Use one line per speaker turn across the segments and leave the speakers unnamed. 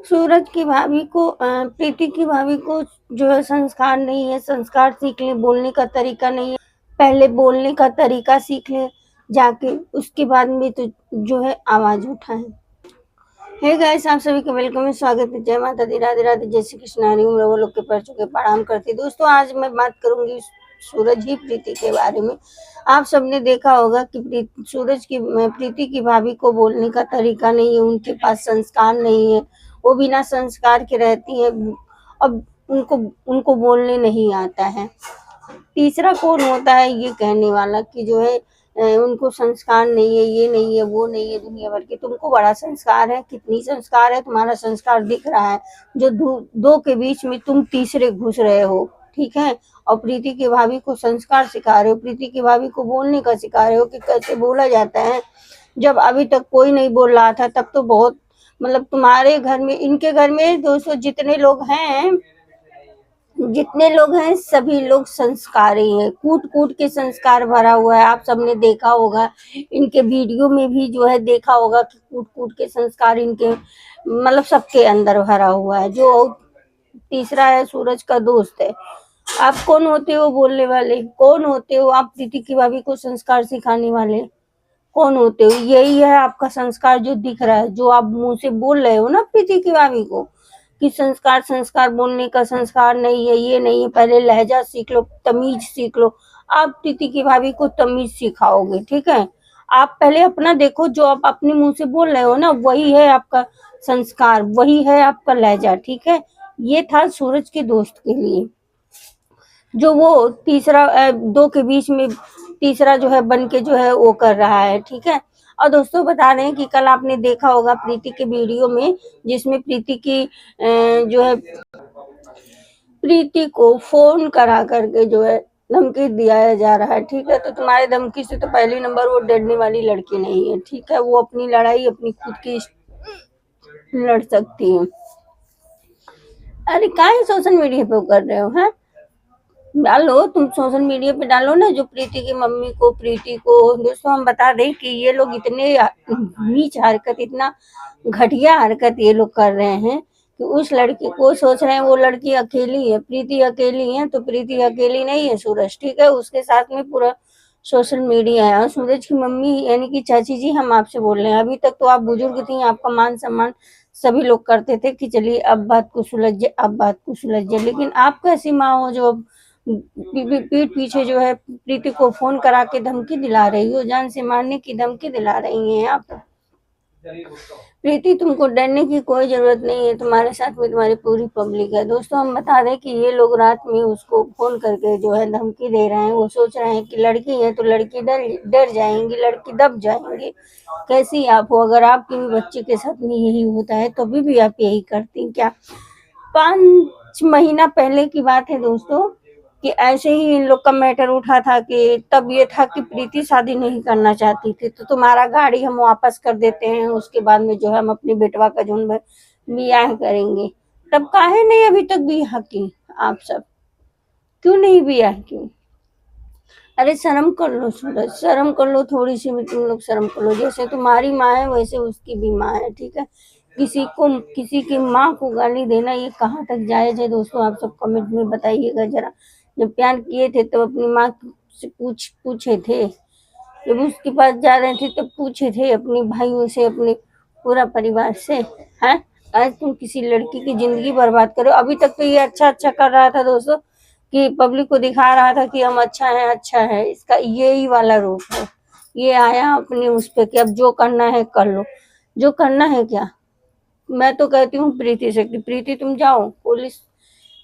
सूरज की भाभी को प्रीति की भाभी को जो है संस्कार नहीं है, संस्कार सीख ले, बोलने का तरीका नहीं है, पहले बोलने का तरीका सीख ले जाके, उसके बाद में तो जो है आवाज उठाए। हे गाइस, आप सभी का वेलकम है, स्वागत है। जय माता दी, राधे राधे, जय श्री कृष्ण। हरि ओम। लोग के पैर छूके प्रणाम करती। दोस्तों, आज मैं बात करूंगी सूरज ही प्रीति के बारे में। आप सबने देखा होगा कि सूरज की प्रीति की भाभी को बोलने का तरीका नहीं है, उनके पास संस्कार नहीं है, वो बिना संस्कार के रहती है। अब उनको उनको बोलने नहीं आता है। तीसरा कौन होता है ये कहने वाला कि जो है उनको संस्कार नहीं है, ये नहीं है, वो नहीं है, दुनिया भर के। तुमको बड़ा संस्कार है, कितनी संस्कार है, तुम्हारा संस्कार दिख रहा है। जो दो के बीच में तुम तीसरे घुस रहे हो, ठीक है। और प्रीति की भाभी को संस्कार सिखा रहे हो, प्रीति की भाभी को बोलने का सिखा रहे हो कि कैसे बोला जाता है। जब अभी तक कोई नहीं बोल रहा था तब तो बहुत, मतलब तुम्हारे घर में, इनके घर में दोस्तों जितने लोग हैं सभी लोग संस्कारी हैं, कूट कूट के संस्कार भरा हुआ है। आप सबने देखा होगा, इनके वीडियो में भी जो है देखा होगा कि कूट कूट के संस्कार इनके, मतलब सबके अंदर भरा हुआ है। जो तीसरा है सूरज का दोस्त है। आप कौन होते हो बोलने वाले? कौन होते हो आप प्रीति की भाभी को संस्कार सिखाने वाले? कौन होते हो? यही है आपका संस्कार जो दिख रहा है, जो आप मुंह से बोल रहे हो ना प्रीति की भाभी को कि संस्कार संस्कार, बोलने का संस्कार नहीं है, ये नहीं है, पहले लहजा सीख लो, तमीज सीख लो। आप प्रीति की भाभी को तमीज सिखाओगे, ठीक है। आप पहले अपना देखो, जो आप अपने मुंह से बोल रहे हो ना, वही है आपका संस्कार, वही है आपका लहजा, ठीक है। ये था सूरज के दोस्त के लिए, जो वो तीसरा दो के बीच में तीसरा जो है बन के जो है वो कर रहा है, ठीक है। और दोस्तों, बता रहे हैं कि कल आपने देखा होगा प्रीति के वीडियो में, जिसमें प्रीति की जो है प्रीति को फोन करा करके जो है धमकी दिया जा रहा है, ठीक है। तो तुम्हारे धमकी से तो पहली नंबर वो डरने वाली लड़की नहीं है, ठीक है। वो अपनी लड़ाई अपनी खुद की लड़ सकती है। अरे काहे सोशल मीडिया पे कर रहे हो? है डालो, तुम सोशल मीडिया पे डालो ना, जो प्रीति की मम्मी को, प्रीति को। दोस्तों, हम बता दें कि ये लोग इतने नीच हरकत, इतना घटिया हरकत ये लोग कर रहे हैं कि उस लड़की को सोच रहे हैं वो लड़की अकेली है, प्रीति अकेली है। तो प्रीति अकेली नहीं है सूरज, ठीक है। उसके साथ में पूरा सोशल मीडिया है। और सूरज की मम्मी यानी कि चाची जी, हम आपसे बोल रहे हैं, अभी तक तो आप बुजुर्ग थी, आपका मान सम्मान सभी लोग करते थे कि चलिए अब बात को सुलझे, अब बात को सुलझे। लेकिन आप कैसी माँ हो जो पीठ पीछे जो है प्रीति को फोन करा के धमकी दिला रही हो, जान से मारने की धमकी दिला रही हैं आप। प्रीति, तुमको डरने की कोई जरूरत नहीं है, तुम्हारे साथ में तुम्हारी पूरी पब्लिक है। दोस्तों, हम बता दें कि ये लोग रात में उसको फोन करके जो है धमकी दे रहे हैं। वो सोच रहे हैं कि लड़की है तो लड़की डर जाएंगी, लड़की दब जाएंगी। कैसी आप हो? अगर आपके भी बच्चे के साथ में यही होता है तो भी आप यही करती क्या? 5 महीना पहले की बात है दोस्तों, कि ऐसे ही इन लोग का मैटर उठा था कि तब ये था कि प्रीति शादी नहीं करना चाहती थी, तो तुम्हारा गाड़ी हम वापस कर देते हैं, उसके बाद में जो है हम अपनी बेटवा का जो ब्याह करेंगे। तब काहे नहीं अभी तक ब्याह की? आप सब क्यों नहीं ब्याह की? अरे शर्म कर लो सूरज, शर्म कर लो, थोड़ी सी भी तुम लोग शर्म कर लो। जैसे तुम्हारी माँ है वैसे उसकी भी माँ है, ठीक है। किसी की माँ को गाली देना ये कहाँ तक जायज है? दोस्तों, आप सब कमेंट में बताइएगा जरा। जब प्यार किए थे तो अपनी माँ से पूछे थे, जब उसके पास जा रहे थे तब पूछे थे अपने भाइयों से, अपने पूरा परिवार से? हैं? आज तुम किसी लड़की की जिंदगी बर्बाद करो। अभी तक तो ये अच्छा अच्छा कर रहा था दोस्तों, कि पब्लिक को दिखा रहा था कि हम अच्छा है, अच्छा है। इसका यही वाला रूप है। ये आया अपने उस पे कि अब जो करना है कर लो। जो करना है क्या? मैं तो कहती हूँ प्रीति से कि प्रीति तुम जाओ पुलिस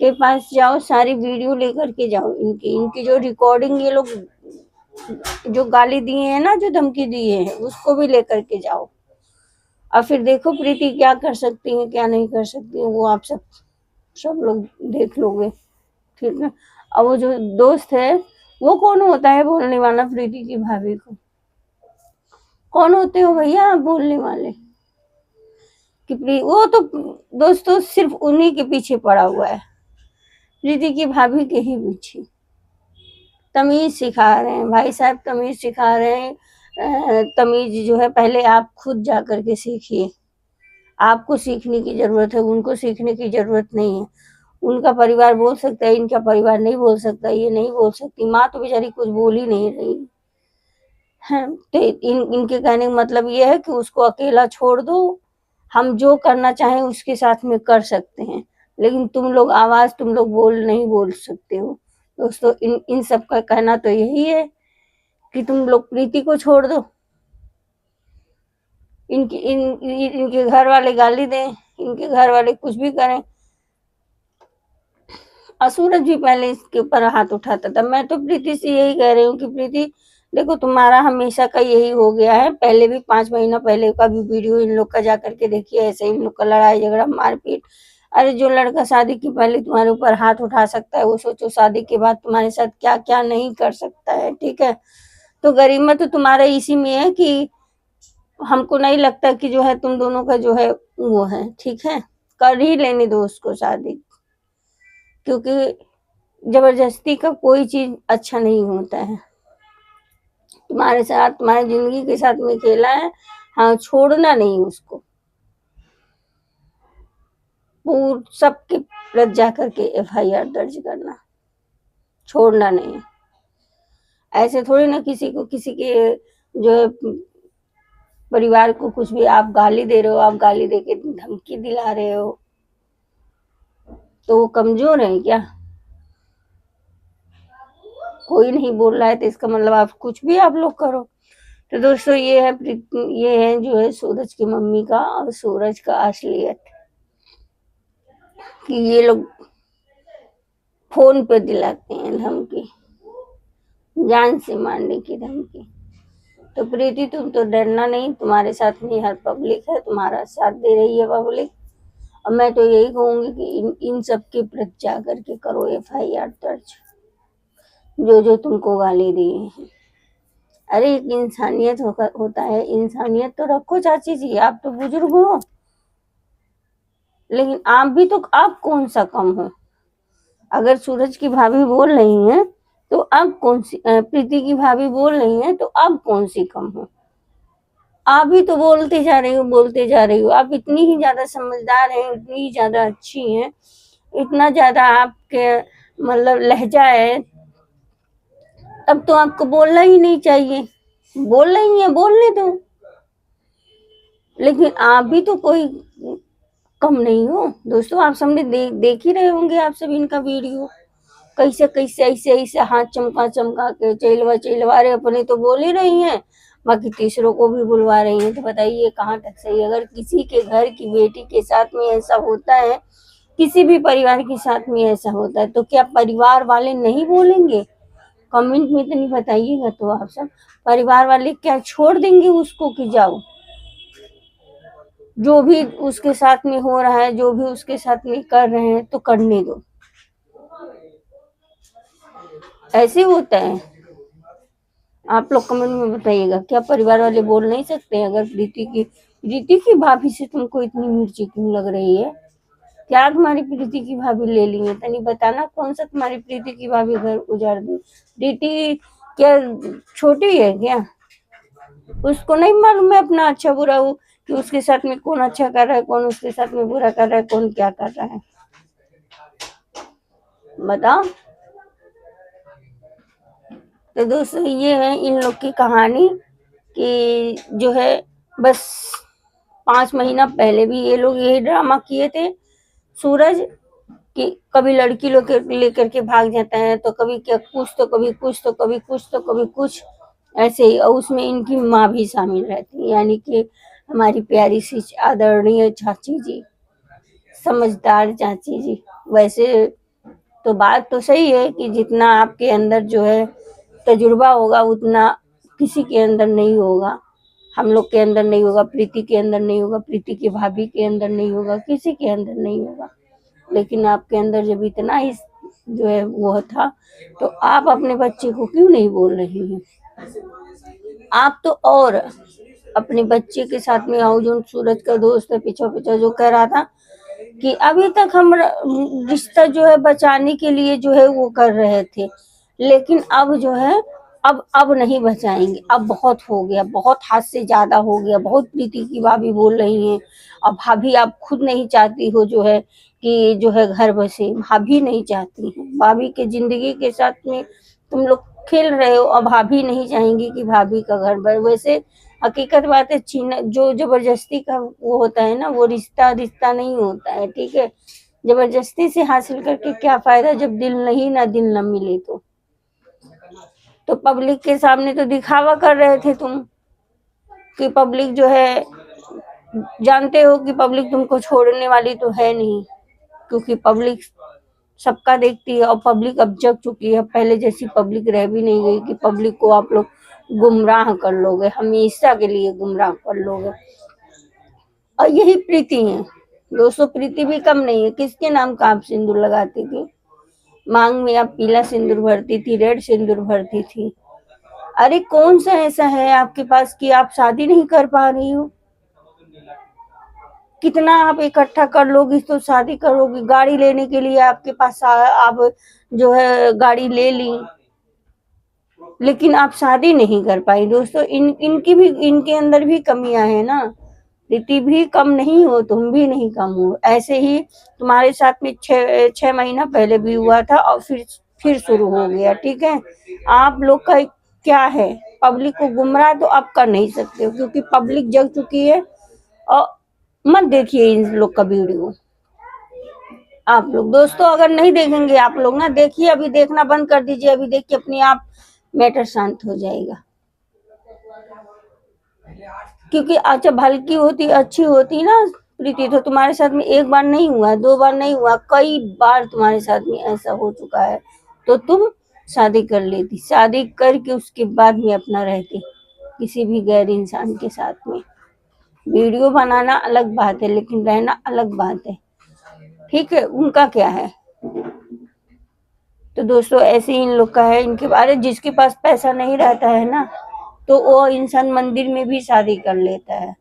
के पास, जाओ, सारी वीडियो लेकर के जाओ। इनकी इनकी जो रिकॉर्डिंग ये लोग जो गाली दिए हैं ना, जो धमकी दिए हैं, उसको भी लेकर के जाओ। और फिर देखो प्रीति क्या कर सकती है, क्या नहीं कर सकती है, वो आप सब लोग देख लोगे, ठीक है। और वो जो दोस्त है, वो कौन होता है बोलने वाला प्रीति की भाभी को? कौन होते हो भैया आप बोलने वाले? कि वो तो दोस्तों सिर्फ उन्हीं के पीछे पड़ा हुआ है, प्रीति की भाभी के ही पीछे। तमीज सिखा रहे हैं भाई साहब, तमीज सिखा रहे हैं। तमीज जो है पहले आप खुद जा करके सीखिए। आपको सीखने की जरूरत है, उनको सीखने की जरूरत नहीं है। उनका परिवार बोल सकता है, इनका परिवार नहीं बोल सकता, ये नहीं बोल सकती। माँ तो बेचारी कुछ बोल ही नहीं रही है। तो इनके कहने का मतलब ये है कि उसको अकेला छोड़ दो, हम जो करना चाहें उसके साथ में कर सकते हैं, लेकिन तुम लोग आवाज तुम लोग नहीं बोल सकते हो। दोस्तों इन सब का कहना तो यही है कि तुम लोग प्रीति को छोड़ दो। इनके घर वाले गाली दें, इनके घर वाले कुछ भी करें, सूरज भी पहले इसके ऊपर हाथ उठाता था। मैं तो प्रीति से यही कह रही हूँ कि प्रीति देखो, तुम्हारा हमेशा का यही हो गया है। पहले भी 5 महीना पहले का भी वीडियो इन लोग का जा करके देखिए, ऐसे इन लोग का लड़ाई झगड़ा मारपीट। अरे जो लड़का शादी के पहले तुम्हारे ऊपर हाथ उठा सकता है, वो सोचो शादी के बाद तुम्हारे साथ क्या क्या नहीं कर सकता है। ठीक है, तो गरिमा तो तुम्हारा इसी में है कि हमको नहीं लगता कि जो है तुम दोनों का जो है वो है। ठीक है, कर ही लेने दो उसको शादी, क्योंकि जबरदस्ती का कोई चीज अच्छा नहीं होता है। तुम्हारे साथ तुम्हारी जिंदगी के साथ में खेला है, हाँ, छोड़ना नहीं उसको। सबके प्रति जा करके FIR दर्ज करना, छोड़ना नहीं। ऐसे थोड़ी ना किसी के जो है परिवार को कुछ भी आप गाली दे रहे हो, आप गाली देके धमकी दिला रहे हो, तो वो कमजोर है क्या? कोई नहीं बोल रहा है तो इसका मतलब आप कुछ भी आप लोग करो। तो दोस्तों ये है जो है सूरज की मम्मी का और सूरज का असलियत, कि ये लोग फोन पे दिलाते हैं धमकी, जान से मारने की धमकी। तो प्रीति तुम तो डरना नहीं, तुम्हारे साथ में हर पब्लिक है, तुम्हारा साथ दे रही है पब्लिक। और मैं तो यही कहूंगी कि इन सब के प्रति जा करके करो FIR दर्ज, जो तुमको गाली दिए हैं। अरे एक इंसानियत होता है, इंसानियत तो रखो चाची जी, आप तो बुजुर्ग हो, लेकिन आप कौन सा कम हो? अगर सूरज की भाभी बोल रही हैं तो अब कौन सी, प्रीति की भाभी बोल रही हैं तो अब कौन सी कम हो? आप भी तो बोलते जा रही हो। आप इतनी ही ज्यादा समझदार हैं, इतनी ही ज्यादा अच्छी हैं, इतना ज्यादा आपके मतलब लहजा है, अब तो आपको बोलना ही नहीं चाहिए। बोल रही है, बोलने दो, लेकिन आप भी तो कोई कम नहीं हो। दोस्तों आप सबने देख ही रहे होंगे आप सब इनका वीडियो, कैसे ऐसे हाथ चमका के चिलवा रहे, अपने तो बोल ही रही हैं, बाकी तीसरों को भी बुलवा रही हैं। तो बताइए कहाँ तक सही? अगर किसी के घर की बेटी के साथ में ऐसा होता है, किसी भी परिवार के साथ में ऐसा होता है, तो क्या परिवार वाले नहीं बोलेंगे? कमेंट में तो नहीं बताइएगा। तो आप सब परिवार वाले क्या छोड़ देंगे उसको कि जाओ? जो भी उसके साथ में हो रहा है, जो भी उसके साथ में कर रहे हैं, तो करने दो। ऐसे होता है? आप लोग कमेंट में बताइएगा, क्या परिवार वाले बोल नहीं सकते? अगर प्रीति की भाभी से तुमको इतनी मिर्ची क्यों लग रही है? क्या तुम्हारी प्रीति की भाभी ले ली है? तनी बताना, कौन सा तुम्हारी प्रीति की भाभी घर उजाड़ दी? प्रीति क्या छोटी है क्या? उसको नहीं मालूम है अपना अच्छा बुरा हो, कि उसके साथ में कौन अच्छा कर रहा है, कौन उसके साथ में बुरा कर रहा है, कौन क्या कर रहा है? बताओ। तो दोस्तों ये है इन लोग की कहानी, कि जो है बस 5 महीना पहले भी ये लोग यही ड्रामा किए थे। सूरज कि कभी लड़की लोग लेकर के भाग जाता है, तो कभी क्या कुछ, तो कभी कुछ, तो कभी कुछ, तो कभी कुछ, ऐसे ही। और उसमें इनकी माँ भी शामिल रहती है, यानी कि हमारी प्यारी सी आदरणीय चाची जी, समझदार चाची जी। वैसे तो बात तो सही है कि जितना आपके अंदर जो है तजुर्बा होगा, उतना किसी के अंदर नहीं होगा। हम लोग के अंदर नहीं होगा, प्रीति के अंदर नहीं होगा, प्रीति की भाभी के अंदर नहीं होगा, किसी के अंदर नहीं होगा। लेकिन आपके अंदर जब इतना ही जो है वो था, तो आप अपने बच्चे को क्यों नहीं बोल रही हैं? आप तो और अपने बच्चे के साथ में आओ, जो सूरज का दोस्त है पीछा जो कह रहा था कि अभी तक हम रिश्ता जो है बचाने के लिए जो है वो कर रहे थे, लेकिन अब जो है अब नहीं बचाएंगे, अब बहुत हो गया, बहुत हद से ज्यादा हो गया। बहुत प्रीति की भाभी बोल रही हैं, अब भाभी आप खुद नहीं चाहती हो जो है कि जो है घर बसे, भाभी नहीं चाहती है, भाभी के जिंदगी के साथ में तुम लोग खेल रहे हो। अब भाभी नहीं चाहेंगी कि भाभी का घर बसे। वैसे हकीकत बात है, चीना जो जबरदस्ती का वो होता है ना, वो रिश्ता रिश्ता नहीं होता है, ठीक है। जबरदस्ती से हासिल करके क्या फायदा जब दिल नहीं ना दिल न मिले। तो पब्लिक के सामने तो दिखावा कर रहे थे तुम कि पब्लिक जो है, जानते हो कि पब्लिक तुमको छोड़ने वाली तो है नहीं, क्योंकि पब्लिक सबका देखती है और पब्लिक अब जग चुकी है। पहले जैसी पब्लिक रह भी नहीं गई कि पब्लिक को आप लोग गुमराह कर लोगे, हमेशा के लिए गुमराह कर लोगे। और यही प्रीति है दोस्तों, प्रीति भी कम नहीं है। किसके नाम का आप सिंदूर लगाती थी? मांग में आप पीला सिंदूर भरती थी, रेड सिंदूर भरती थी। अरे कौन सा ऐसा है आपके पास कि आप शादी नहीं कर पा रही हो? कितना आप इकट्ठा कर लोगी तो शादी करोगी? गाड़ी लेने के लिए आपके पास आप जो है गाड़ी ले ली, लेकिन आप शादी नहीं कर पाई। दोस्तों इनकी भी, इनके अंदर भी कमियां है ना। रीति भी कम नहीं हो, तुम भी नहीं कम हो। ऐसे ही तुम्हारे साथ में 6 महीना पहले भी हुआ था और फिर शुरू हो गया, ठीक है। आप लोग का क्या है, पब्लिक को गुमराह तो आप कर नहीं सकते हो, क्योंकि पब्लिक जग चुकी है। और मत देखिए इन लोग का वीडियो। आप लोग दोस्तों अगर नहीं देखेंगे, आप लोग ना देखिए, अभी देखना बंद कर दीजिए। अभी देखिए अपने आप मैटर शांत हो जाएगा। क्योंकि अच्छा हल्की होती, अच्छी होती ना प्रीति, तो तुम्हारे साथ में एक बार नहीं हुआ, 2 बार नहीं हुआ, कई बार तुम्हारे साथ में ऐसा हो चुका है। तो तुम शादी कर लेती, शादी करके उसके बाद में अपना रहती किसी भी गैर इंसान के साथ में। वीडियो बनाना अलग बात है, लेकिन रहना अलग बात है, ठीक है। उनका क्या है? तो दोस्तों ऐसे ही इन लोग का है। इनके बारे, जिसके पास पैसा नहीं रहता है ना, तो वो इंसान मंदिर में भी शादी कर लेता है,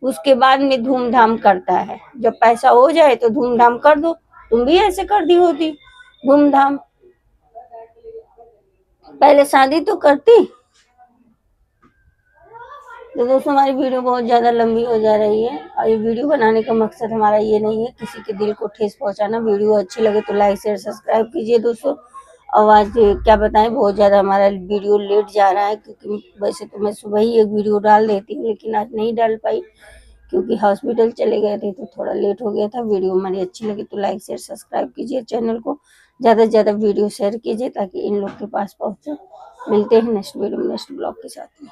उसके बाद में धूमधाम करता है। जब पैसा हो जाए तो धूमधाम कर दो। तुम भी ऐसे कर दी होती धूमधाम, पहले शादी तो करती। तो दोस्तों हमारी वीडियो बहुत ज़्यादा लंबी हो जा रही है, और ये वीडियो बनाने का मकसद हमारा ये नहीं है किसी के दिल को ठेस पहुंचाना। वीडियो अच्छी लगे तो लाइक शेयर सब्सक्राइब कीजिए दोस्तों। और आज क्या बताएं, बहुत ज़्यादा हमारा वीडियो लेट जा रहा है, क्योंकि वैसे तो मैं सुबह ही एक वीडियो डाल देती हूँ, लेकिन आज नहीं डाल पाई क्योंकि हॉस्पिटल चले गए थे, तो थोड़ा लेट हो गया था। वीडियो हमारी अच्छी लगी तो लाइक शेयर सब्सक्राइब कीजिए, चैनल को ज़्यादा से ज़्यादा वीडियो शेयर कीजिए ताकि इन लोग के पास पहुँचे। मिलते हैं नेक्स्ट वीडियो में नेक्स्ट ब्लॉग के साथ में।